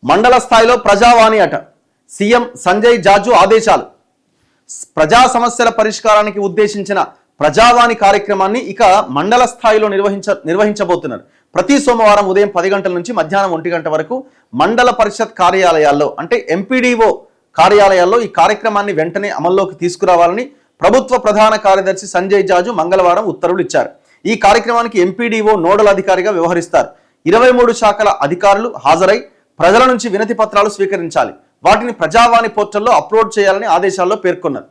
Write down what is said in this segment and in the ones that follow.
మండల స్థాయిలో ప్రజావాణి అట. సీఎం సంజయ్ జాజు ఆదేశాలు. ప్రజా సమస్యల పరిష్కారానికి ఉద్దేశించిన ప్రజావాణి కార్యక్రమాన్ని ఇక మండల స్థాయిలో నిర్వహించబోతున్నారు. ప్రతి సోమవారం ఉదయం 10 గంటల నుంచి మధ్యాహ్నం 1 గంట వరకు మండల పరిషత్ కార్యాలయాల్లో అంటే ఎంపీడీఓ కార్యాలయాల్లో ఈ కార్యక్రమాన్ని వెంటనే అమల్లోకి తీసుకురావాలని ప్రభుత్వ ప్రధాన కార్యదర్శి సంజయ్ జాజు మంగళవారం ఉత్తర్వులు ఇచ్చారు. ఈ కార్యక్రమానికి ఎంపీడీఓ నోడల్ అధికారిగా వ్యవహరిస్తారు. 23 శాఖల అధికారులు హాజరై ప్రజల నుంచి వినతి పత్రాలు స్వీకరించాలి. వాటిని ప్రజావాణి పోర్టల్లో అప్లోడ్ చేయాలని ఆదేశాల్లో పేర్కొన్నారు.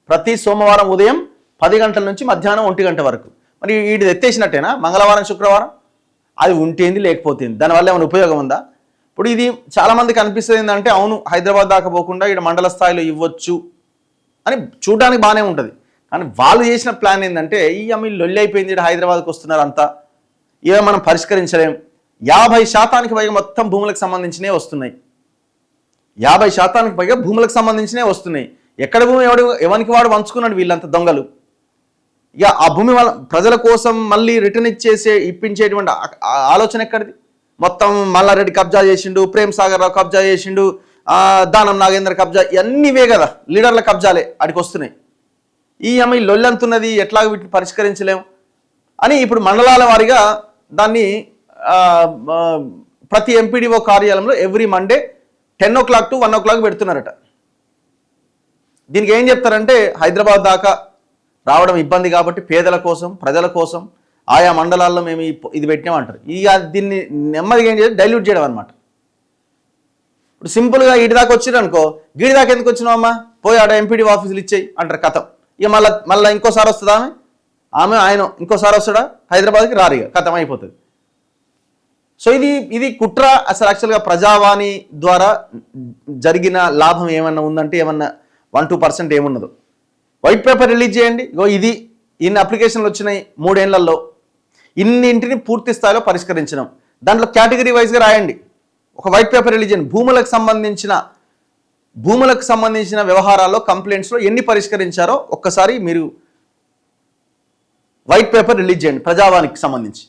ప్రతి సోమవారం ఉదయం 10 గంటల నుంచి మధ్యాహ్నం 1 గంట వరకు. మరి వీటిది ఎత్తేసినట్టేనా మంగళవారం శుక్రవారం? అది ఉంటేంది లేకపోతుంది, దానివల్ల ఏమైనా ఉపయోగం ఉందా? ఇప్పుడు ఇది చాలామందికి అనిపిస్తుంది ఏంటంటే అవును హైదరాబాద్ దాకా పోకుండా ఇక్కడ మండల స్థాయిలో ఇవ్వచ్చు అని చూడడానికి బాగానే ఉంటుంది. కానీ వాళ్ళు చేసిన ప్లాన్ ఏంటంటే ఈ అమ్మ లొల్లి అయిపోయింది, ఇక్కడ హైదరాబాద్కి వస్తున్నారు అంతా, ఇవే మనం పరిష్కరించలేం. 50% పైగా మొత్తం భూములకు సంబంధించినవి వస్తున్నాయి. 50% పైగా భూములకు సంబంధించినవి వస్తున్నాయి. ఎక్కడ భూమి ఎవరికి వాడు వంచుకున్నాడు వీళ్ళంతా దొంగలు. ఇక ఆ భూమి వాళ్ళ ప్రజల కోసం మళ్ళీ రిటర్న్ ఇప్పించేటువంటి ఆలోచన ఎక్కడిది? మొత్తం మల్లారెడ్డి కబ్జా చేసిండు, ప్రేమ్ సాగర్ రావు కబ్జా చేసిండు, దానం నాగేంద్ర కబ్జా, ఇవన్నీవే కదా లీడర్ల కబ్జాలే అడికి వస్తున్నాయి. ఈ అమ్మాయి లొల్లంతున్నది, ఎట్లాగ వీటిని పరిష్కరించలేము అని ఇప్పుడు మండలాల వారీగా దాన్ని ప్రతి ఎంపీడీఓ కార్యాలయంలో every Monday 10 o'clock to 1 o'clock పెడుతున్నారట. దీనికి ఏం చెప్తారంటే హైదరాబాద్ దాకా రావడం ఇబ్బంది కాబట్టి పేదల కోసం ప్రజల కోసం ఆయా మండలాల్లో మేము ఇది పెట్టినామంటారు. ఇక దీన్ని నెమ్మదిగా ఏం చేయాలి, డైల్యూట్ చేయడం అనమాట. ఇప్పుడు సింపుల్గా ఇటు దాకా వచ్చిరు అనుకో, గీడి దాకా ఎందుకు వచ్చినావమ్మా, పోయి ఆడ ఎంపీడీ ఆఫీసులు ఇచ్చేయి అంటారు. కథం. ఇక మళ్ళీ ఇంకోసారి వస్తుందా ఆయన ఇంకోసారి వస్తాడా హైదరాబాద్కి రారిగా, కథం అయిపోతుంది. సో ఇది కుట్ర. అసలు యాక్చువల్గా ప్రజావాణి ద్వారా జరిగిన లాభం ఏమన్నా ఉందంటే ఏమన్నా 1-2% ఏమున్నదో. వైట్ పేపర్ రిలీజ్ చేయండి, ఇది ఇన్ని అప్లికేషన్లు వచ్చినాయి 3 ఏళ్లలో, ఇన్నింటిని పూర్తి స్థాయిలో పరిష్కరించడం, దాంట్లో కేటగిరీ వైజ్గా రాయండి. ఒక వైట్ పేపర్ రిలీజ్ చేయండి. భూములకు సంబంధించిన వ్యవహారాల్లో కంప్లైంట్స్లో ఎన్ని పరిష్కరించారో ఒక్కసారి మీరు వైట్ పేపర్ రిలీజ్ చేయండి ప్రజావానికి సంబంధించి.